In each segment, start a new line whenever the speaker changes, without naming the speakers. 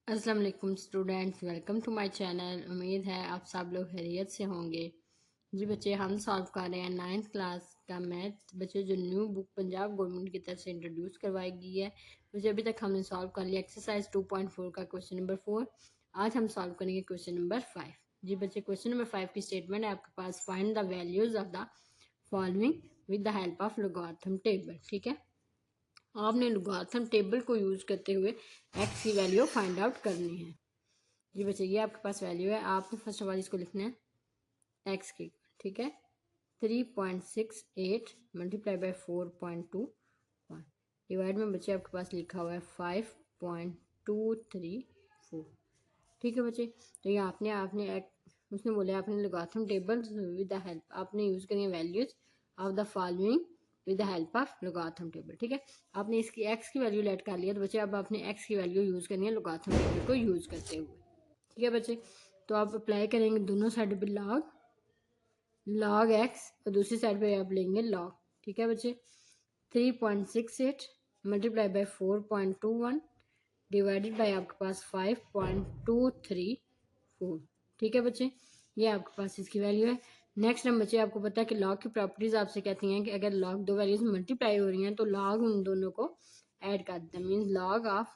अस्सलाम वालेकुम students, welcome to my channel. उम्मीद है आप सब लोग खैरियत से होंगे। जी बच्चे, हम सॉल्व कर रहे हैं 9th क्लास का मैथ। बच्चे जो न्यू बुक पंजाब गवर्नमेंट की तरफ से इंट्रोड्यूस करवाई गई है, बच्चे अभी तक हमने सॉल्व कर लिया एक्सरसाइज 2.4 का क्वेश्चन नंबर 4। आज हम सॉल्व करेंगे क्वेश्चन नंबर 5। जी बच्चे, क्वेश्चन नंबर 5 की स्टेटमेंट है आपके पास, find the values of the following with the help of logarithm table. ठीक है, आपने लोगारिथम टेबल को यूज करते हुए एक्स की वैल्यू फाइंड आउट करनी है। जी बच्चे, ये आपके पास वैल्यू है, आपने फर्स्ट ऑफ ऑल इसको लिखना है एक्स की। ठीक है, 3.68 मल्टीप्लाई बाई 4.21 डिवाइड में बच्चे आपके पास लिखा हुआ है 5.234। ठीक है बच्चे, तो ये आपने आपने उसने बोला आपने logarithm table with the help, आपने यूज करेंगे values of the following with the help of logarithm table. ठीक है, आपने इसकी एक्स की वैल्यू लेट कर लिया, तो बच्चे अब आपने एक्स की वैल्यू यूज करनी है लोगारिथम टेबल को यूज करते हुए। ठीक है बच्चे, तो आप अप्लाई करेंगे दोनों साइड पे लॉग एक्स और दूसरी साइड पे आप लेंगे लॉग। ठीक है बच्चे, 3.68 मल्टीप्लाई बाई 4.21 डिवाइडेड बाई आपके पास 5.234। ठीक है बच्चे, ये आपके पास इसकी वैल्यू है। नेक्स्ट टाइम बच्चे, आपको पता है कि लॉग की प्रॉपर्टीज आपसे कहती हैं कि अगर लॉग दो वैल्यूज मल्टीप्लाई हो रही हैं तो लॉग उन दोनों को ऐड कर देता है। मीन्स लॉग ऑफ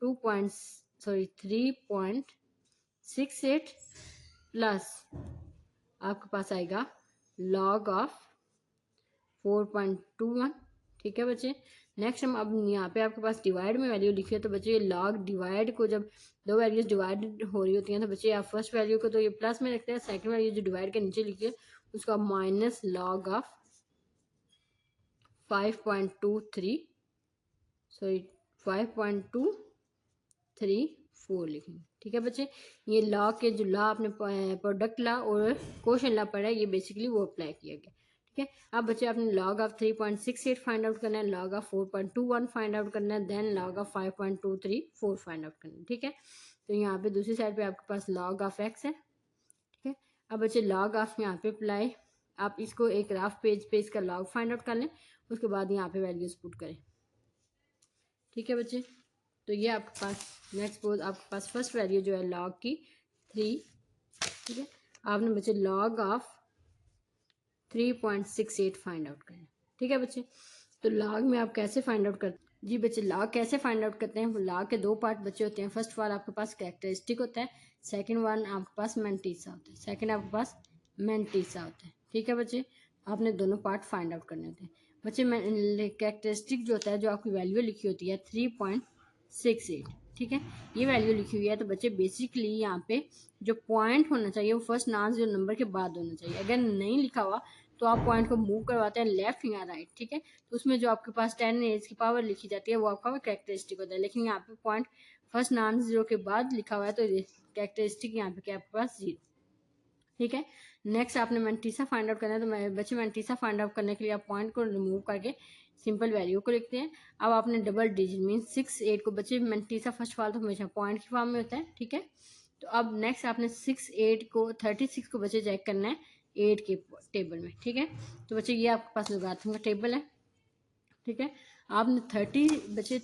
3.68 प्लस आपके पास आएगा लॉग ऑफ 4.21। ठीक है बच्चे, नेक्स्ट हम अब यहाँ पे आपके पास डिवाइड में वैल्यू लिखी है, तो बच्चे ये लॉग डिवाइड को जब दो वैल्यूज डिवाइड हो रही होती हैं तो बच्चे आप फर्स्ट वैल्यू को तो ये प्लस में रखते हैं, सेकंड वैल्यू जो डिवाइड के नीचे लिखी है उसका माइनस लॉग ऑफ 5.23 सॉरी 5.234 लिखेंगे। ठीक है बच्चे, ये लॉ के जो लॉ आपने प्रोडक्ट लॉ और क्वोशंट लॉ पढ़ा है, ये बेसिकली वो अप्लाई किया गया। ठीक है, अब बच्चे आपने लॉग ऑफ 3.68 फाइंड आउट करना है, लॉग ऑफ 4.21 फाइंड आउट करना है, then log of 5.234 find out करना है। ठीक है, तो यहाँ पे दूसरी साइड पे आपके पास लॉग ऑफ एक्स है। ठीक है, अब बच्चे लॉग ऑफ यहाँ पे अप्लाई, आप इसको एक रफ पेज पे इसका लॉग फाइंड आउट कर लें, उसके बाद यहाँ पे वैल्यूज पुट करें। ठीक है बच्चे, तो ये आपके पास नेक्स्ट सपोज आपके पास फर्स्ट वैल्यू जो है लॉग की 3। ठीक है, आपने बच्चे लॉग ऑफ 3.68 फाइंड आउट करें। ठीक है बच्चे, तो लॉग में आप कैसे फाइंड आउट करते हैं? जी बच्चे, लॉग कैसे फाइंड आउट करते हैं? लॉग के दो पार्ट बच्चे होते हैं। फर्स्ट वाला आपके पास कैरेक्टरिस्टिक होता है, सेकंड वन आपके पास मैंटीसा होता है, सेकंड आपके पास मैंटीसा होता है। ठीक है बच्चे, आपने दोनों पार्ट फाइंड आउट करने होते हैं। बच्चे कैरेक्टरिस्टिक जो होता है, जो आपकी वैल्यू लिखी होती है 3.68। ठीक है, ये वैल्यू लिखी हुई है, तो बच्चे बेसिकली यहाँ पे जो पॉइंट होना चाहिए वो फर्स्ट नाम जो नंबर के बाद होना चाहिए। अगर नहीं लिखा हुआ तो आप पॉइंट को मूव करवाते हैं लेफ्ट या राइट। ठीक है, तो उसमें जो आपके पास 10 एज की पावर लिखी जाती है वो आपका कैरेक्टरिस्टिक होता है, लेकिन यहाँ पे पॉइंट फर्स्ट नॉन जीरो के बाद लिखा हुआ है तो कैरेक्टरिस्टिक यहाँ पे क्या आपके पास 0। ठीक है, नेक्स्ट आपने मैंटीसा फाइंड आउट करना है, तो बच्चे मैंटीसा फाइंड आउट करने के लिए आप पॉइंट को रिमूव करके सिंपल वैल्यू को लिखते हैं। अब आपने डबल डिजिट मीन 6-8 को, बच्चे मैंटीसा फर्स्ट वाला तो हमेशा पॉइंट की फॉर्म में होता है। ठीक है, तो अब नेक्स्ट आपने 6-8 को 36 को बच्चे चेक करना है 8 के टेबल में। ठीक है, तो बच्चे ये आपके पास लोगारिथम का टेबल है। ठीक है, आपने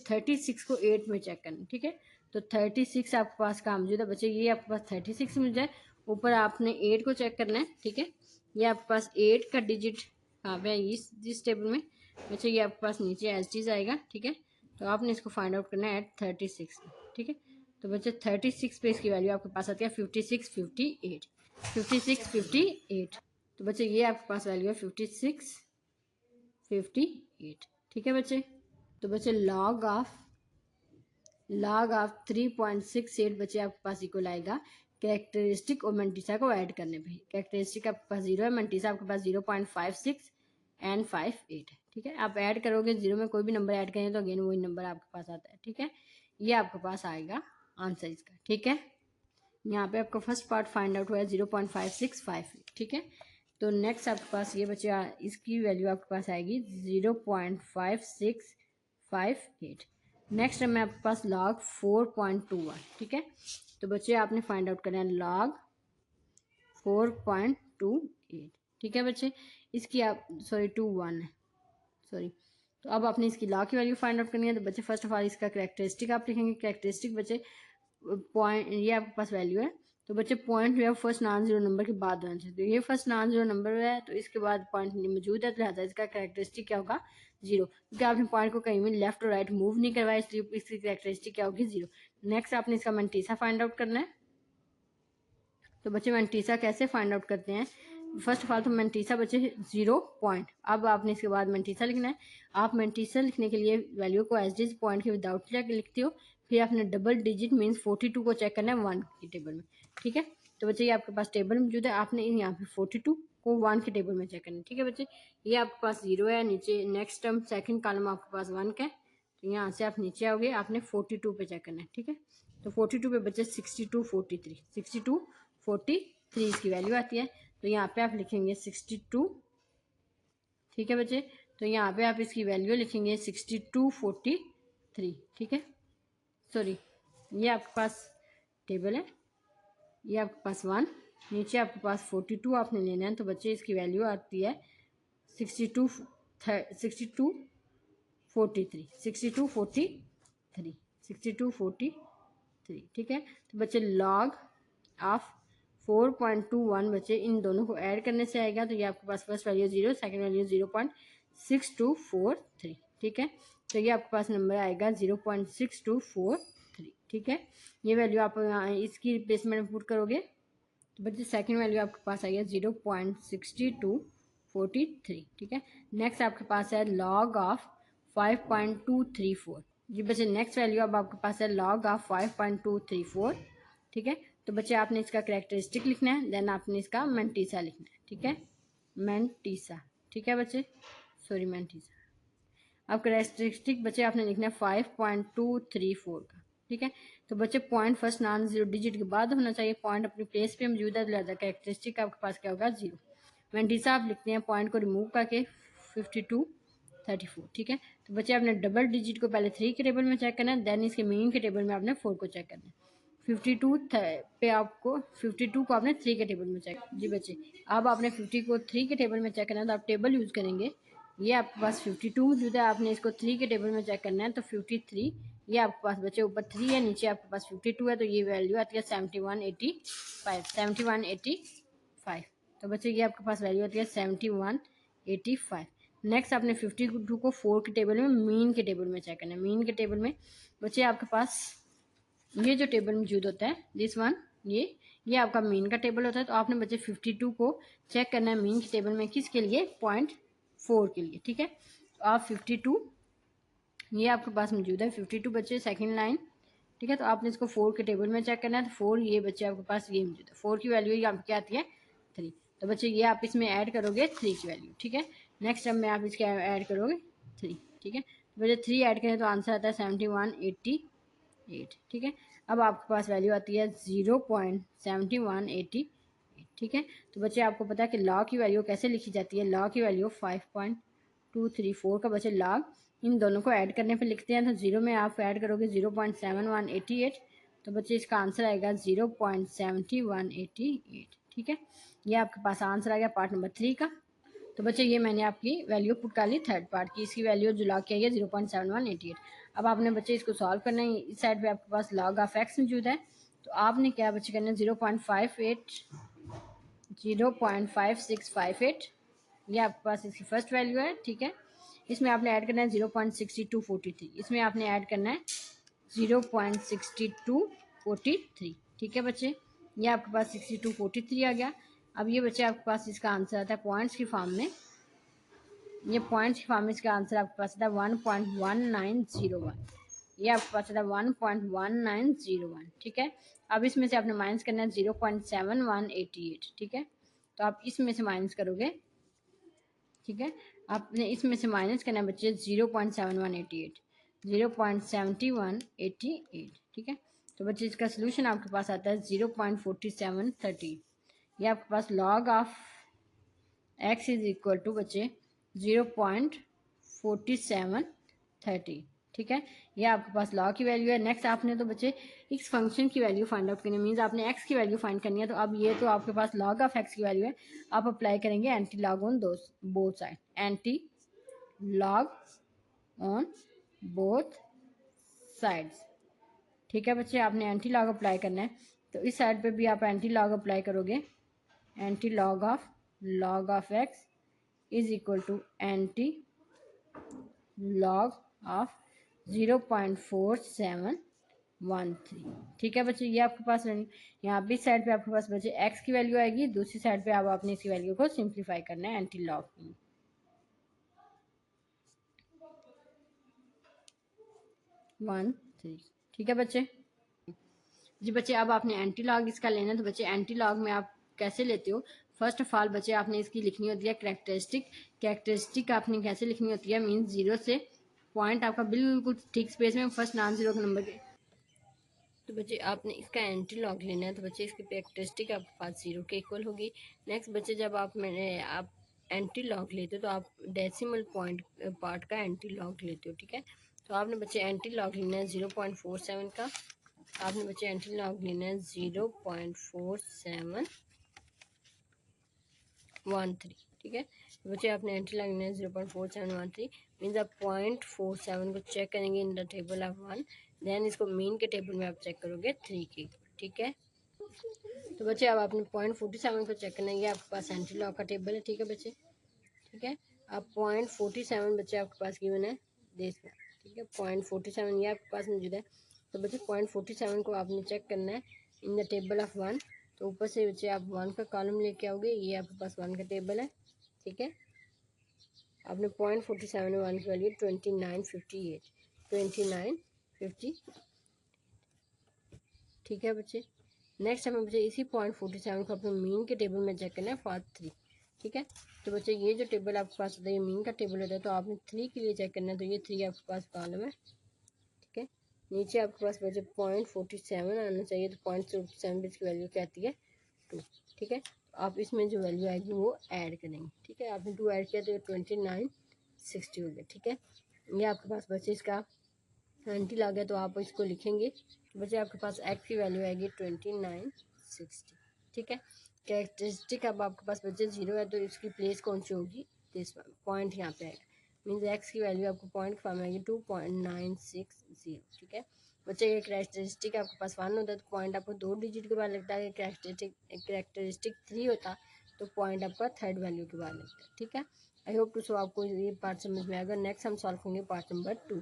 36 को 8 में चेक करना है। ठीक है, तो 36 आपके पास का मौजूद है। बच्चे ये आपके पास 36 मिल जाए, ऊपर आपने 8 को चेक करना है। ठीक है, ये आपके पास 8 का डिजिट कहाँ पे है इस टेबल में। बच्चे ये आपके पास नीचे एज टीज आएगा। ठीक है, तो आपने इसको फाइंड आउट करना है एट 36। ठीक है, तो बच्चे 36 पे इसकी वैल्यू आपके पास आती है 5658। 5658, तो बच्चे ये आपके पास वैल्यू है 5658। ठीक है बच्चे, तो बच्चे लॉग ऑफ 3.68 बच्चे आपके पास इक्वल आएगा कैरेक्टरिस्टिक और मैंटीसा को ऐड करने पे। कैरेक्टरिस्टिक आपके पास 0 है, मैंटीसा आपके पास 0.56 एंड 58 है। ठीक है, आप ऐड करोगे 0 में कोई भी नंबर ऐड करें तो अगेन वही नंबर आपके पास आता है। ठीक है, ये आपके पास आएगा आंसर इसका। ठीक है, यहाँ पे आपका फर्स्ट पार्ट फाइंड आउट हुआ है 0.5658। ठीक है, तो नेक्स्ट आपके पास ये बच्चे इसकी वैल्यू आपके पास आएगी 0.5658। नेक्स्ट में आपके पास लॉग 4.21। ठीक है, तो बच्चे आपने फाइंड आउट करना है लॉग 4.28। ठीक है बच्चे, इसकी आप 21 है तो अब आपने इसकी लॉग की वैल्यू फाइंड आउट करनी है। तो बच्चे फर्स्ट ऑफ ऑल इसका कैरेक्टरिस्टिक आप लिखेंगे। कैरेक्टरिस्टिक बच्चे पॉइंट, ये आपके पास वैल्यू है, तो बच्चे पॉइंट जो है फर्स्ट नॉन जीरो नंबर के बाद होना चाहिए। तो ये फर्स्ट नॉन जीरो नंबर है, तो इसके बाद पॉइंट मौजूद है, तो लिहाजा इसका कैरेक्टरिस्टिक क्या होगा, जीरो, क्योंकि आपने पॉइंट को कहीं भी लेफ्ट और राइट मूव नहीं करवाया, इसलिए इसकी कैरेक्टरिस्टिक क्या होगी, जीरो। नेक्स्ट आपने इसका मैंटीसा फाइंड आउट करना है। तो बच्चे मैंटीसा कैसे फाइंड आउट करते हैं, फर्स्ट ऑफ ऑल तो मैंटीसा बच्चे 0 पॉइंट, अब आपने इसके बाद मैंटीसा लिखना है। आप मैंटीसा लिखने के लिए वैल्यू को एज डिज पॉइंट के विदाउट लिखते हो, फिर आपने डबल डिजिट मीन्स 42 को चेक करना है 1 की टेबल में, ठीक है। तो बच्चे ये आपके पास टेबल मौजूद है, आपने यहाँ पे 42 को 1 के टेबल में चेक करना है, ठीक है बच्चे। ये आपके पास 0 है, नीचे नेक्स्ट टर्म सेकंड कॉलम आपके पास 1 का है, तो यहाँ से आप नीचे आओगे, आपने 42 पे चेक करना है, ठीक है। तो 42 पे बच्चे 62 43 62 43 इसकी वैल्यू आती है, तो यहाँ पे आप लिखेंगे 62, ठीक है बच्चे। तो यहाँ पे आप इसकी वैल्यू लिखेंगे 62 43, ठीक है। सॉरी, ये आपके पास टेबल है, ये आपके पास 1, नीचे आपके पास 42 आपने लेना है, तो बच्चे इसकी वैल्यू आती है 62 62 43 62 43 62 43, ठीक है। तो बच्चे लॉग ऑफ 4.21 बच्चे इन दोनों को ऐड करने से आएगा, तो ये आपके पास फर्स्ट वैल्यू 0, सेकंड वैल्यू 0.6243, ठीक है। तो ये आपके पास नंबर आएगा 0.6243, ठीक है। ये वैल्यू आप इसकी रिप्लेसमेंट में पुट करोगे, तो बच्चे सेकंड वैल्यू आपके पास आएगा 0.6243, ठीक है। नेक्स्ट आपके पास है लॉग ऑफ 5.234, जी बच्चे नेक्स्ट वैल्यू अब आपके पास है लॉग ऑफ 5.234, ठीक है। तो बच्चे आपने इसका कैरेक्टरिस्टिक लिखना है, देन आपने इसका मैंटीसा लिखना है, ठीक है, मैंटीसा, ठीक है बच्चे, सॉरी मैंटीसा। अब कैरेक्टरिस्टिक बच्चे आपने लिखना है 5.234 का, ठीक है। तो बच्चे point first non zero digit के बाद होना चाहिए, पॉइंट अपनी प्लेस पे मौजूद है, लिहाजा कैरेक्टरिस्टिक आपके पास क्या होगा, जीरो। मैंटीसा आप लिखते हैं पॉइंट को रिमूव करके 52 34, ठीक है। तो बच्चे आपने डबल डिजिट को पहले 3 के टेबल में चेक करना है, देन इसके मीन के टेबल में आपने 4 को चेक करना है। 52 पे आपको 52 को आपने 3 के टेबल में चेक, जी बच्चे अब आपने 50 को 3 के टेबल में चेक करना है, तो आप टेबल यूज़ करेंगे। ये आपके पास 52 मौजूद है, आपने इसको 3 के टेबल में चेक करना है, तो 53, ये आपके पास बच्चे ऊपर 3 है, नीचे आपके पास 52 है, तो ये वैल्यू आती है 7185 7185। तो बच्चे ये आपके पास वैल्यू आती है 7185। नेक्स्ट आपने 52 को 4 के टेबल में मीन के टेबल में चेक करना है। मीन के टेबल में बच्चे आपके पास ये जो टेबल मौजूद होता है दिस वन, ये आपका मीन का टेबल होता है, तो आपने बच्चे 52 को चेक करना है मीन के टेबल में, किसके लिए, 0.4 के लिए, ठीक है। तो आप 52 ये आपके पास मौजूद है 52 बच्चे सेकंड लाइन, ठीक है। तो आपने इसको 4 के टेबल में चेक करना है, तो 4 ये बच्चे आपके पास ये मौजूद है, 4 की वैल्यू यहाँ पे क्या आती है 3, तो बच्चे ये आप इसमें ऐड करोगे 3 की वैल्यू, ठीक है। नेक्स्ट स्टेप में आप इसके ऐड करोगे 3, ठीक है। तो बच्चे 3 ऐड करें तो आंसर आता है 7188, ठीक है। अब आपके पास वैल्यू आती है 0.7188, ठीक है। तो बच्चे आपको पता है कि लॉग की वैल्यू कैसे लिखी जाती है, लॉग की वैल्यू 5.234 का बच्चे लॉग इन दोनों को ऐड करने पे लिखते हैं, तो जीरो में आप ऐड करोगे 0.7188, तो बच्चे इसका आंसर आएगा 0.7188, ठीक है। ये आपके पास आंसर आ गया पार्ट नंबर 3 का। तो बच्चे ये मैंने आपकी वैल्यू पुट कर ली थर्ड पार्ट की, इसकी वैल्यू जो लॉग की आई है 0.7188। अब आपने बच्चे इसको सॉल्व करना है, इस साइड पे आपके पास लॉग ऑफ एक्स मौजूद है, तो आपने क्या बच्चे करना है 0.5658, ये आपके पास इसकी फर्स्ट वैल्यू है, ठीक है। इसमें आपने ऐड करना है 0.6243, इसमें आपने ऐड करना है 0.6243, ठीक है बच्चे। ये आपके पास 6243 आ गया। अब ये बच्चे आपके पास इसका आंसर आता है पॉइंट्स की फॉर्म में, ये पॉइंट्स की फॉर्म में इसका आंसर आपके पास आता है 1.1901, ये आपके पास आता है 1.1901, ठीक है। अब इसमें से आपने माइनस करना है 0.7188, ठीक है। तो आप इसमें से माइनस करोगे, ठीक है, आपने इसमें से माइनस करना है बच्चे 0.7188 0.7188, ठीक है। तो बच्चे इसका सोल्यूशन आपके पास आता है 0.4730, ये आपके पास log of x is equal to बच्चे 0.4730, ठीक है। ये आपके पास लॉग की वैल्यू है। नेक्स्ट आपने तो बच्चे इस फंक्शन की वैल्यू फाइंड आउट करनी मीन्स आपने एक्स की वैल्यू फाइंड करनी है, तो अब ये तो आपके पास लॉग ऑफ एक्स की वैल्यू है, आप अप्लाई करेंगे antilog on both side, antilog on both sides, ठीक है बच्चे, आपने एंटी लॉग अप्लाई करना है, तो इस साइड पे भी आप एंटी लॉग अप्लाई करोगे। Anti log of x is equal to anti log of 0.4713। ठीक है बच्चे, ये आपके पास यहाँ पे साइड पे आपके पास बच्चे एक्स की वैल्यू आएगी, दूसरी साइड पे आप आपने इसकी वैल्यू को सिंप्लीफाई करना है एंटी लॉग में। 1.3। ठीक है बच्चे जी। बच्चे अब आपने एंटी लॉग इसका लेना है, तो बच्चे एंटी लॉग में आप कैसे लेते हो? फर्स्ट ऑफ ऑल बच्चे आपने इसकी लिखनी होती है कैरेक्टरिस्टिक आपने कैसे लिखनी होती है, मीन्स जीरो से पॉइंट आपका बिल्कुल ठीक स्पेस में फर्स्ट नॉन जीरो का नंबर के, तो बच्चे आपने इसका एंटी लॉग लेना है, तो बच्चे इसकी कैरेक्टरिस्टिक आपके पास जीरो के इक्वल होगी। नेक्स्ट बच्चे जब आप एंटी लॉग लेते हो तो आप डेसिमल पॉइंट पार्ट का एंटी लॉग लेते हो। ठीक है, तो आपने बच्चे एंटी लॉग लेना है 0.47 का, आपने बच्चे एंटी लॉग लेना है 0.4713। ठीक है, तो बच्चे आपने एंटी लॉग लेना है 0.4713, मीन्स आप 0.47 को चेक करेंगे in the table of 1, then इसको मीन के टेबल में आप चेक करोगे 3 की। ठीक है, तो बच्चे अब आपने 0.47 को चेक करना है, ये आपके पास एंटी लॉग का टेबल है। ठीक है बच्चे, ठीक है, अब 0.47 बच्चे आपके पास गिवन है देश में। ठीक है, 0.47 ये आपके पास मौजूद है, तो बच्चे 0.47 को आपने चेक करना है इन द टेबल ऑफ 1, तो ऊपर से बच्चे आप 1 का कॉलम लेके आओगे, ये आपके पास 1 का टेबल है। ठीक है, आपने 0.47 1 की वैल्यू 2958। ठीक है बच्चे, नेक्स्ट हमें बच्चे इसी 0.47 को अपने मीन के टेबल में चेक करना है फॉर 3। ठीक है, तो बच्चे ये जो टेबल आपके पास होता है ये मीन का टेबल होता है, तो आपने 3 के लिए चेक करना है, तो ये 3 आपके पास कॉलम है। ठीक है, नीचे आपके पास बच्चे 0.47 आना चाहिए, तो 0.47 की वैल्यू क्या आती है 2। ठीक है, तो आप इसमें जो वैल्यू आएगी वो ऐड करेंगे। ठीक है, आपने 2 ऐड किया तो 2960 हो गया। ठीक है, ये आपके पास बच्चे इसका एंटी लॉग है, तो आप इसको लिखेंगे, बच्चे आपके पास एक्स की वैल्यू आएगी 2960। ठीक है, कैरेक्टरिस्टिक अब आपके पास बच्चे 0 है, तो इसकी प्लेस कौन सी होगी, दिस पॉइंट यहाँ पे आएगा, मीन्स एक्स की वैल्यू आपको पॉइंट फॉर्म आएगी 2.960। ठीक है बच्चे, ये कैरेक्टरिस्टिक आपके पास 1 होता है, तो पॉइंट आपको 2 डिजिट के बाद लगता है। कैरेक्टरिस्टिक 3 होता तो पॉइंट आपका थर्ड वैल्यू के बाद लगता है। ठीक है, आई होप टू सो आपको ये पार्ट समझ में आएगा। नेक्स्ट हम सॉल्व करेंगे पार्ट नंबर 2।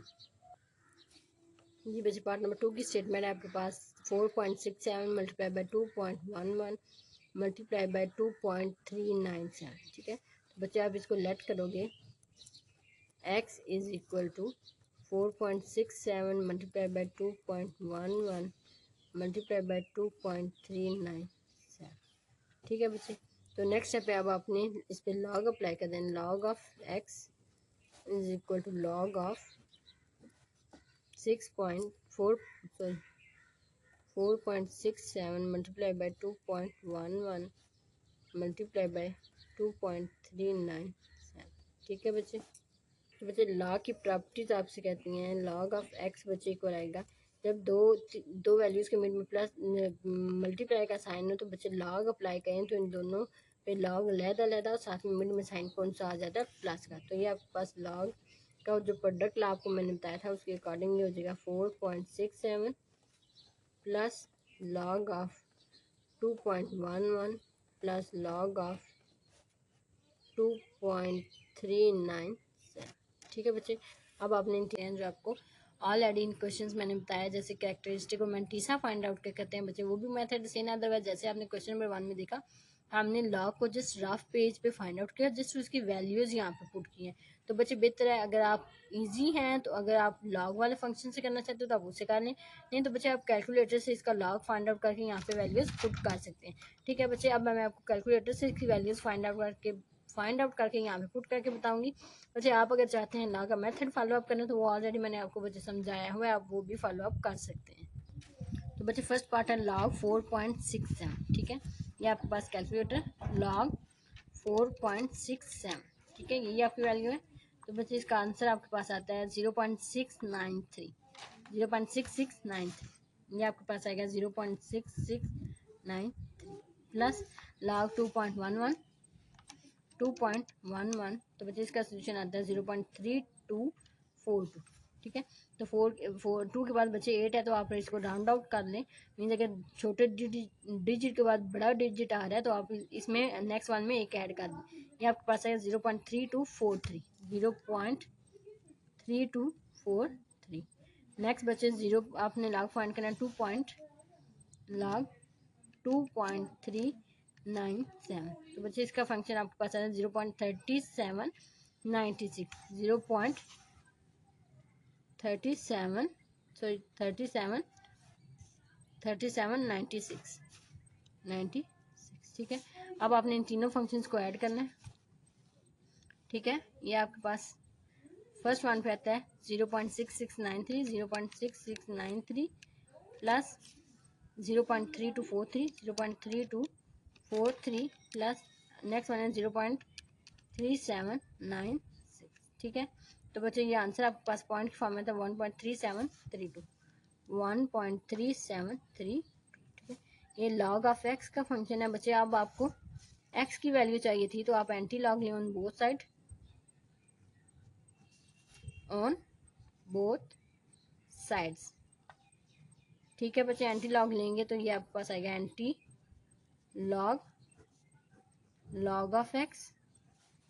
जी बच्चे, पार्ट नंबर 2 की स्टेटमेंट है आपके पास 4.67 मल्टीप्लाई बाई 2.11 मल्टीप्लाई बाई 2.397। ठीक है, तो बच्चे आप इसको लेट करोगे, x is equal to 4.67 multiply by 2.11 multiply by 2.397। ठीक है बच्चे, तो नेक्स्ट स्टेप है, अब आपने इस पर लॉग अप्लाई कर देना। Log of x is equal to log of 4.67 multiplied by 2.11 multiplied by 2.397। ठीक है बच्चे, तो बच्चे लॉग की प्रॉपर्टीज आपसे कहती हैं लॉग ऑफ एक्स बच्चे इक्वल आएगा जब दो वैल्यूज़ के मिड में प्लस मल्टीप्लाई का साइन हो, तो बच्चे लॉग अप्लाई करें तो इन दोनों पे लॉग अलग-अलग और साथ में मिड में साइन कौन सा आ जाता है, प्लस का। तो ये आपके पास लॉग का जो प्रोडक्ट ला आपको मैंने बताया था उसके अकॉर्डिंग हो जाएगा 4.67 plus log of 2.11 plus log of 2.397। ठीक है बच्चे, अब आपने जो आपको ऑलरेडी इन क्वेश्चंस मैंने बताया, जैसे कैरेक्टरिस्टिक को मैंटीसा फाइंड आउट करते हैं बच्चे, वो भी मेथड सेम है। अदरवाइज जैसे आपने क्वेश्चन नंबर 1 में देखा, हमने लॉग को जस्ट रफ पेज पे फाइंड आउट किया, जस्ट उसकी वैल्यूज़ यहाँ पे पुट की हैं। तो बच्चे बेहतर है, अगर आप इजी हैं तो अगर आप लॉग वाले फंक्शन से करना चाहते हो तो आप उससे कर लें, नहीं तो बच्चे आप कैलकुलेटर से इसका लॉग फाइंड आउट करके यहाँ पे वैल्यूज़ पुट कर सकते हैं। ठीक है बच्चे, अब मैं आपको कैलकुलेटर से इसकी वैल्यूज़ फाइंड आउट करके यहाँ पे पुट करके बताऊंगी। बच्चे आप अगर चाहते हैं लॉग का मेथड फॉलो अप करना, तो वो ऑलरेडी मैंने आपको बच्चे समझाया हुआ है, आप वो भी फॉलो अप कर सकते हैं। तो बच्चे फर्स्ट पार्ट है लॉग 4.67। ठीक है, ये आपके पास कैलकुलेटर लॉग 4.67। ठीक है, यही आपकी वैल्यू है। तो बच्चे इसका आंसर आपके पास आता है 0.693। 0.6693 ये आपके पास आएगा 0.6693 प्लस लॉग 2.11 तो बच्चे इसका सोल्यूशन आता है 0.3242। ठीक है। तो 2 के बाद बच्चे 8 है, तो आप इसको राउंड आउट कर लें। मीन्स अगर छोटे डिजिट के बाद बड़ा डिजिट आ रहा है तो आप इसमें नेक्स्ट वन में एक ऐड कर दें। ये आपके पास है 0.3243, 0.3243। नेक्स्ट बच्चे 0 आपने लॉग फाइंड करना है 2.397। तो बच्चे इसका फंक्शन आपके पास है 0.3796, 0.3796। ठीक है। अब आपने इन तीनों फंक्शंस को ऐड करना है। ठीक है। ये आपके पास फर्स्ट वन पे आता है 0.6693, 0.6693 प्लस 0.3243, 0.3243 प्लस नेक्स्ट वन है 0.3796। ठीक है। तो बच्चे ये आंसर आपके पास पॉइंट के फॉर्म में था 1.3732, 1.3732। ठीक है। ये लॉग ऑफ एक्स का फंक्शन है बच्चे। अब आपको एक्स की वैल्यू चाहिए थी तो आप एंटी लॉग लें ऑन बोथ साइड्स। ठीक है बच्चे, एंटी लॉग लेंगे तो ये आपके पास आएगा एंटी लॉग ऑफ एक्स।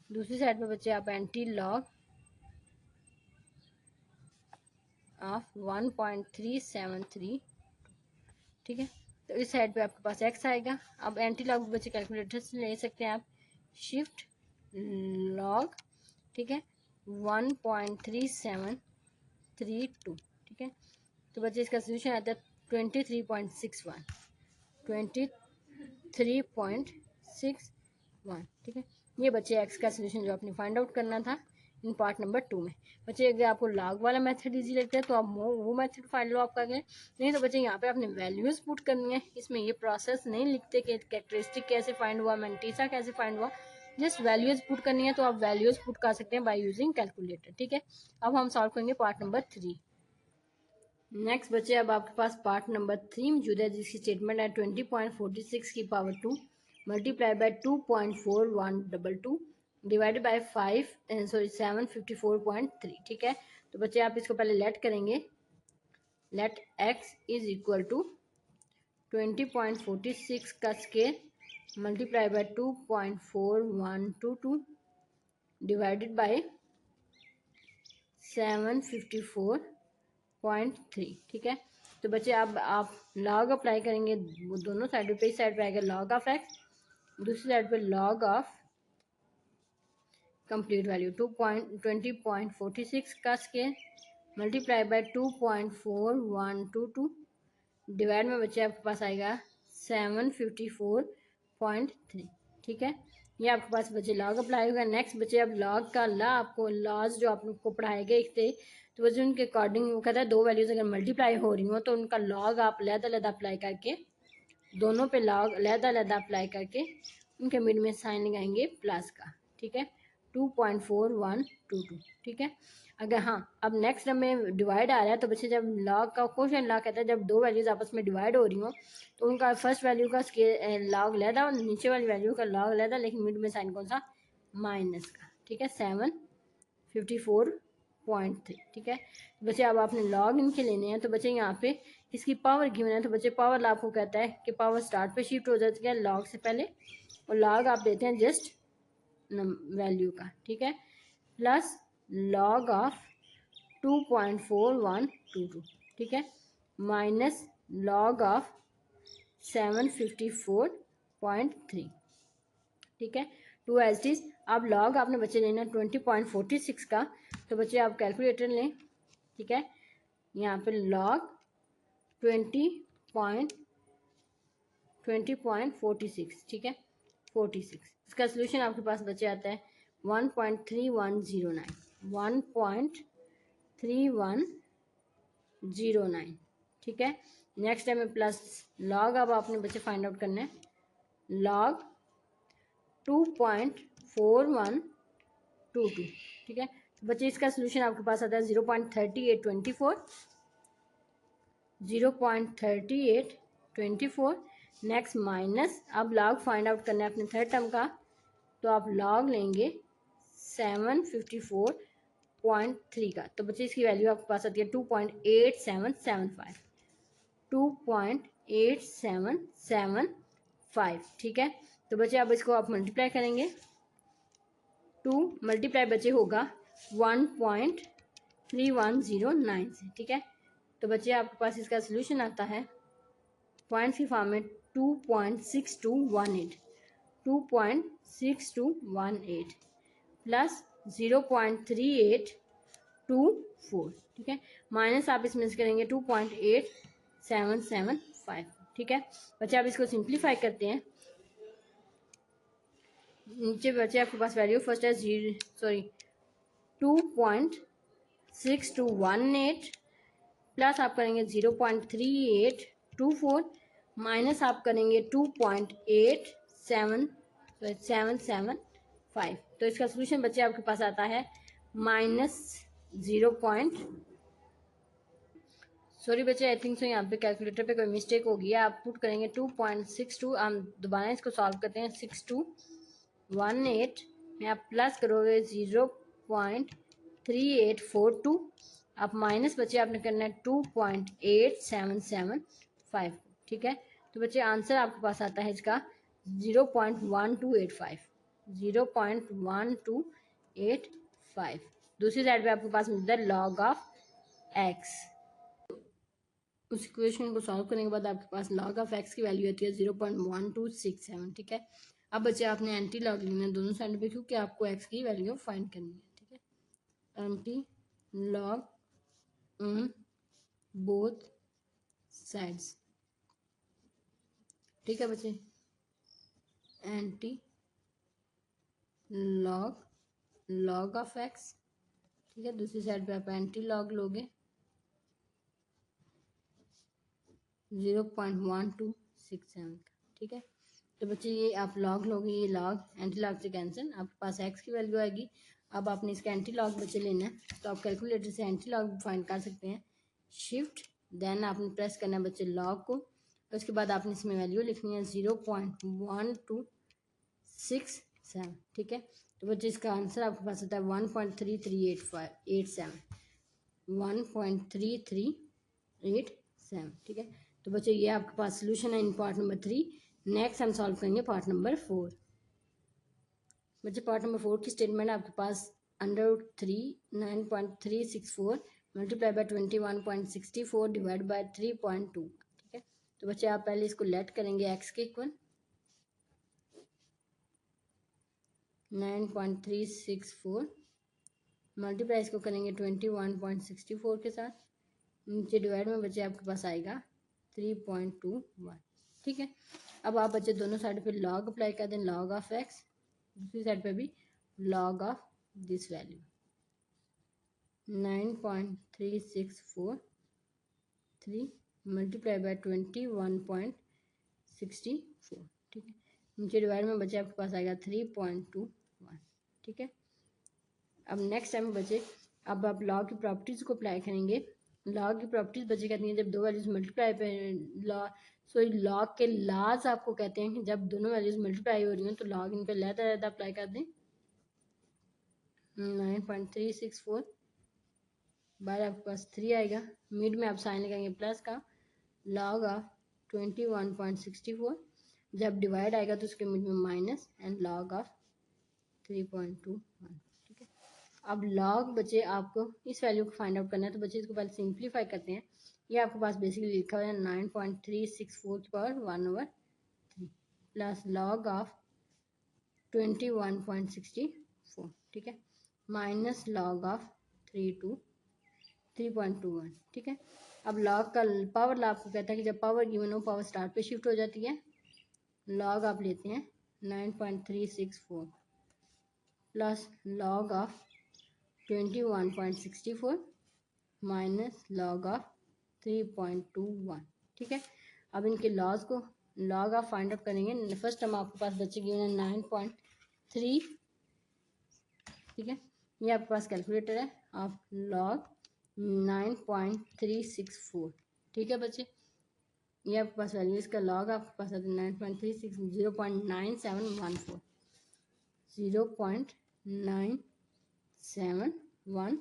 दूसरी साइड पे बच्चे आप एंटी लॉग ऑफ 1.373। ठीक है। तो इस साइड पे आपके पास एक्स आएगा। अब एंटी लॉग बच्चे कैलकुलेटर से ले सकते हैं आप, शिफ्ट लॉग, ठीक है, 1.3732। ठीक है। तो बच्चे इसका सोल्यूशन आता है 23.61, 23.61। ठीक है। ये बच्चे एक्स का सोल्यूशन जो आपने फाइंड आउट करना था इन पार्ट नंबर 2 में। बच्चे अगर आपको लॉग वाला मेथड इजी लगता है तो आप वो मेथड फाइंड लो आपका आगे। नहीं तो बच्चे यहाँ पे आपने वैल्यूज पुट करनी है। इसमें ये प्रोसेस नहीं लिखते कि कैरेक्टरिस्टिक कैसे फाइंड हुआ, मैंटीसा कैसे फाइंड हुआ, जस्ट वैल्यूज पुट करनी है। तो आप वैल्यूज पुट कर सकते हैं बाय यूजिंग कैलकुलेटर। ठीक है। अब हम सॉल्व करेंगे पार्ट नंबर 3। नेक्स्ट बच्चे अब आपके पास पार्ट नंबर 3 मौजूद है, जिसकी स्टेटमेंट है 20.46 की power 2 multiply by 2.4122 divided by 754.3। ठीक है। तो बच्चे आप इसको पहले लेट करेंगे। Let x is equal to 20.46 का square multiply by 2.4122 divided by 754.3। ठीक है। तो बच्चे अब आप लॉग अप्लाई करेंगे दोनों साइड पे। इस साइड पे आएगा लॉग ऑफ एक्स, दूसरी साइड पे लॉग ऑफ कंप्लीट वैल्यू 20.46 का स्केयर मल्टीप्लाई बाय 2.4122 डिवाइड में बच्चे आपके पास आएगा 754.3। ठीक है। ये आपके पास बच्चे लॉग अप्लाई होगा। नेक्स्ट बच्चे अब लॉग का ला आपको लॉज जो आपको पढ़ाए गए थे तो बच्चे उनके अकॉर्डिंग वो कहता है दो वैल्यूज अगर मल्टीप्लाई हो रही हो तो उनका लॉग आप अलग-अलग अप्लाई करके, दोनों पे लॉग अलग-अलग अप्लाई करके उनके मिड में साइन लगाएंगे प्लस का। ठीक है। 2.4122। ठीक है। अगर हाँ अब नेक्स्ट में डिवाइड आ रहा है तो बच्चे जब लॉग का क्वेश्चन लॉग कहता है जब दो वैल्यूज आपस में डिवाइड हो रही हो तो उनका फर्स्ट वैल्यू का लॉग लेदा और नीचे वाली वैल्यू का लॉग लेदा, लेकिन मिड में साइन कौन सा, माइनस का। ठीक है। 754.3। ठीक है। बच्चे अब आपने लॉग इनके लेने हैं तो बच्चे यहाँ पे इसकी पावर गिवन है तो बच्चे पावर आपको कहता है कि पावर स्टार्ट पे शिफ्ट हो जाती है लॉग से पहले, और लॉग आप देते हैं जस्ट वैल्यू का। ठीक है। Plus log of 2.4122। ठीक है। Minus log of 754.3। ठीक है। 2 एज इज। अब लॉग आपने बच्चे लेना 20.46 का तो बच्चे आप कैलकुलेटर लें। ठीक है। यहाँ पे लॉग 20.46। ठीक है, 46। इसका सोल्यूशन आपके पास बचे आता है 1.3109, 1.3109। ठीक है। नेक्स्ट है में प्लस लॉग अब आपने बच्चे फाइंड आउट करना है लॉग 2.4122। ठीक है। तो बच्चे इसका सोल्यूशन आपके पास आता है 0.3824, 0.3824। नेक्स्ट माइनस अब लॉग फाइंड आउट करना है अपने थर्ड टर्म का तो आप लॉग लेंगे 754.3। 0.3 का, तो बच्चे इसकी वैल्यू आपके पास आती है 2.8775, 2.8775। ठीक है, तो बच्चे अब इसको आप मल्टीप्लाई करेंगे, 2 मल्टीप्लाई बच्चे होगा 1.3109 से। ठीक है, तो बच्चे आपके पास इसका सोल्यूशन आता है पॉइंट्स की फॉर्म में 2.6218, 2.6218 प्लस 0.3824। ठीक है, माइनस आप इसमें से करेंगे 2.8775। ठीक है बच्चे, आप इसको सिंप्लीफाई करते हैं, नीचे बचे आपके पास वैल्यू फर्स्ट है 2.6218 प्लस आप करेंगे 0.3824 माइनस आप करेंगे 2.8775। तो इसका सोल्यूशन बच्चे आपके पास आता है माइनस 0 सॉरी बच्चे, आई थिंक सो यहाँ पे कैलकुलेटर पे कोई मिस्टेक होगी है। आप पुट करेंगे 2.62, हम दोबारा इसको सॉल्व करते हैं, 6218 में आप प्लस करोगे 0.3842, आप माइनस बच्चे आपने करना है 2.8775। ठीक है, तो बच्चे आंसर आपके पास आता है इसका 0.1285, 0.1285। दूसरी साइड पे आपके पास मिलता है लॉग ऑफ एक्स। उस इक्वेशन को सॉल्व करने के बाद आपके पास log ऑफ x की वैल्यू आती है 0.1267। ठीक है, अब बच्चे आपने एंटी लॉग लेना है दोनों साइड पे, क्योंकि आपको x की वैल्यू फाइंड करनी है। ठीक है, anti log on both sides. ठीक है बच्चे, एंटी लॉग ऑफ x। ठीक है, दूसरी साइड पे आप एंटी लॉग लोगे 0.1267 का। ठीक है, तो बच्चे ये आप लॉग लोगे, ये लॉग एंटी लॉग से कैंसिल, आपके पास x की वैल्यू आएगी। अब आपने इसका एंटी लॉग बच्चे लेना है, तो आप कैलकुलेटर से एंटी लॉग फाइंड कर सकते हैं, शिफ्ट देन आपने प्रेस करना है बच्चे लॉग को, तो उसके बाद आपने इसमें वैल्यू लिखनी है 0.1267। ठीक है, तो बच्चे इसका आंसर आपके पास आता है 1.3387, 1.3387। ठीक है, तो बच्चे ये आपके पास सोल्यूशन है इन पार्ट नंबर 3। नेक्स्ट हम सॉल्व करेंगे पार्ट नंबर 4। बच्चे पार्ट नंबर 4 की स्टेटमेंट आपके पास √3 9.364 मल्टीप्लाई बाय 21.64 डिवाइड बाय 3.2। ठीक है, तो बच्चे आप पहले इसको लेट करेंगे x के इक्वल 9.364 मल्टीप्लाई इसको करेंगे 21.64 के साथ, नीचे डिवाइड में बच्चे आपके पास आएगा 3.21। ठीक है, अब आप बच्चे दोनों साइड पे लॉग अप्लाई कर दें, लॉग ऑफ एक्स, दूसरी साइड पे भी log of this value 9.3643 multiply by 21.64। ठीक है, नीचे डिवाइड में बच्चे आपके पास आएगा 3.21। ठीक है, अब नेक्स्ट टाइम बच्चे अब आप लॉग की प्रॉपर्टीज़ को अप्लाई करेंगे। लॉग की प्रॉपर्टीज बच्चे कहती हैं जब दो वैल्यूज मल्टीप्लाई पे लॉग के लाज आपको कहते हैं कि जब दोनों वैल्यूज मल्टीप्लाई हो रही हैं तो लॉग इन पे लहदा अप्लाई कर दें। 9.364 बाहर आपके पास 3 आएगा, मिड में आप साइन लगाएंगे प्लस का, लॉग ऑफ 21.64, जब डिवाइड आएगा तो उसके मिड में माइनस एंड लॉग ऑफ 3.21। ठीक है, अब लॉग बच्चे आपको इस वैल्यू को फाइंड आउट करना है, तो बच्चे इसको पहले सिंप्लीफाई करते हैं। ये आपके पास बेसिकली लिखा हुआ है 9.364 की पावर 1/3 प्लस लॉग ऑफ 21.64। ठीक है, माइनस लॉग ऑफ 3.21। ठीक है, अब लॉग का पावर लॉ आपको कहता है कि जब पावर गिवन हो पावर स्टार पे शिफ्ट हो जाती है। लॉग आप लेते हैं 9.364 plus log of 21.64 minus log of 3.21। ठीक है, अब इनके लॉज को लॉग ऑफ फाइंड आउट करेंगे। फर्स्ट हम आपके पास बच्चे गिवन है 9.3। ठीक है, ये आपके पास कैलकुलेटर है, आप लॉग 9.364। ठीक है बच्चे, ये आपके पास वैल्यू, इसका लॉग आपके पास आता है 9.36 0.9714 0.9714।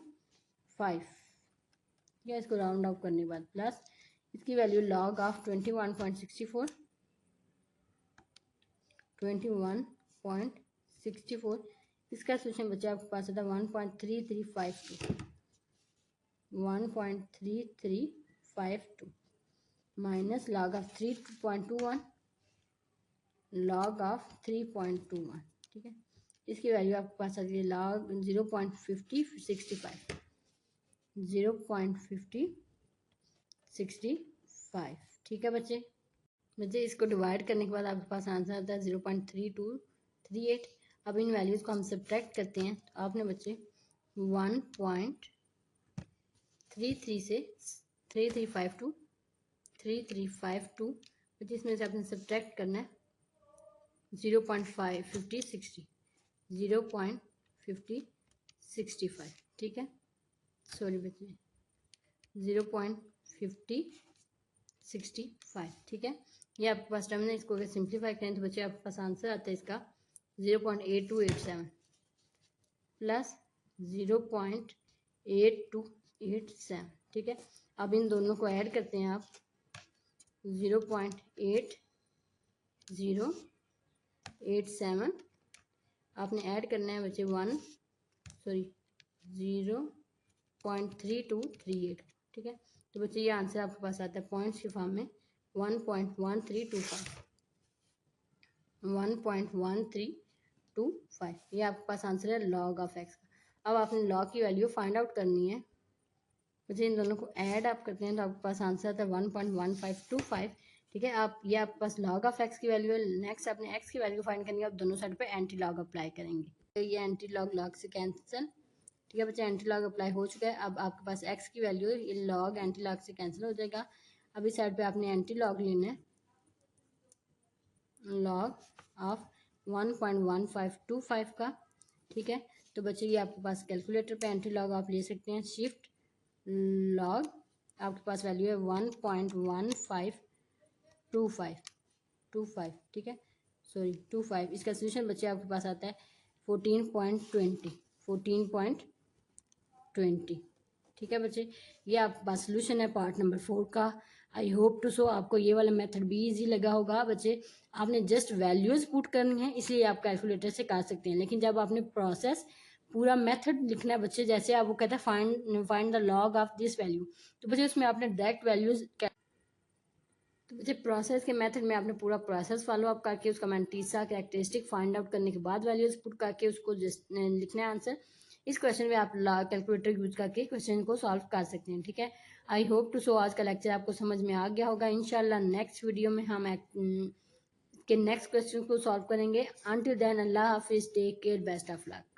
5, ठीक है। इसको राउंड ऑफ करने के बाद प्लस इसकी वैल्यू लॉग ऑफ 21.64, 21.64, इसका सोल्यूशन बच्चे आपके पास आता है 1.3352, 1.3352 minus log of 3.21, log of 3.21, ठीक है। इसकी वैल्यू आपके पास आती है लॉग 0.5065, 0.5065, ठीक है बच्चे। इसको डिवाइड करने के बाद आपके पास आंसर आता है 0.3238। अब इन वैल्यूज़ को हम सब्ट्रैक्ट करते हैं, तो आपने बच्चे 1.33 से 3352 बच्चे इसमें से आपने सब्ट्रैक्ट करना है 0.5060, 0.5065, ठीक है। सॉरी बच्चे 0.5065, ठीक है। ये आपके पास टर्म है, इसको अगर सिंप्लीफाई करें तो बच्चे आपके पास आंसर आता है इसका 0.8287 प्लस 0.8287, ठीक है। अब इन दोनों को ऐड करते हैं आप 0.8087 आपने ऐड करना है बच्चे 0.3238, ठीक है। तो बच्चे ये आंसर आपके पास आता है पॉइंट्स की फॉर्म में 1.1325, 1.1325, ये आपके पास आंसर है लॉग ऑफ एक्स का। अब आपने लॉग की वैल्यू फाइंड आउट करनी है, बच्चे इन दोनों को ऐड आप करते हैं तो आपके पास आंसर आता है 1.1525, ठीक है। आप ये आपके पास लॉग ऑफ एक्स की वैल्यू है। नेक्स्ट आपने एक्स की वैल्यू फाइंड करनी है, आप दोनों साइड पे एंटी लॉग अप्लाई करेंगे, तो ये एंटी लॉग लॉग से कैंसिल, ठीक है बच्चे। एंटी लॉग अप्लाई हो चुका है। अब आपके पास एक्स की वैल्यू है, ये लॉग एंटी लॉग से कैंसिल हो जाएगा। अब इस साइड पे आपने एंटी लॉग लेना है लॉग ऑफ 1.1525 का, ठीक है। तो बच्चे ये आपके पास कैलकुलेटर पे एंटी लॉग आप ले सकते हैं, शिफ्ट लॉग आपके पास वैल्यू है 1.1525, ठीक है। सॉरी 25, इसका सोल्यूशन बच्चे आपके पास आता है 14.20, ठीक है बच्चे। ये आपके पास सोल्यूशन है पार्ट नंबर 4 का। आई होप टू सो आपको ये वाला मेथड भी इजी लगा होगा बच्चे। आपने जस्ट वैल्यूज़ पुट करनी है, इसलिए आप कैलकुलेटर से कर सकते हैं, लेकिन जब आपने प्रोसेस पूरा मेथड लिखना है बच्चे, जैसे आप वो कहते हैं find the log of this value, तो बच्चे उसमें आपने डायरेक्ट वैल्यूज़, तो बच्चे प्रोसेस के मेथड में आपने पूरा प्रोसेस फॉलो अप करके उसका मैंटीसा कैरेक्टरिस्टिक फाइंड आउट करने के बाद वैल्यूज पुट करके उसको जस्ट लिखना है आंसर। इस क्वेश्चन में आप कैलकुलेटर यूज करके क्वेश्चन को सॉल्व कर सकते हैं, ठीक है। आई होप टू सो आज का लेक्चर आपको समझ में आ गया होगा। इंशाल्लाह नेक्स्ट वीडियो में हम के नेक्स्ट क्वेश्चन को सॉल्व करेंगे। अंटिल देन अल्लाह हाफिज, take care, best of luck.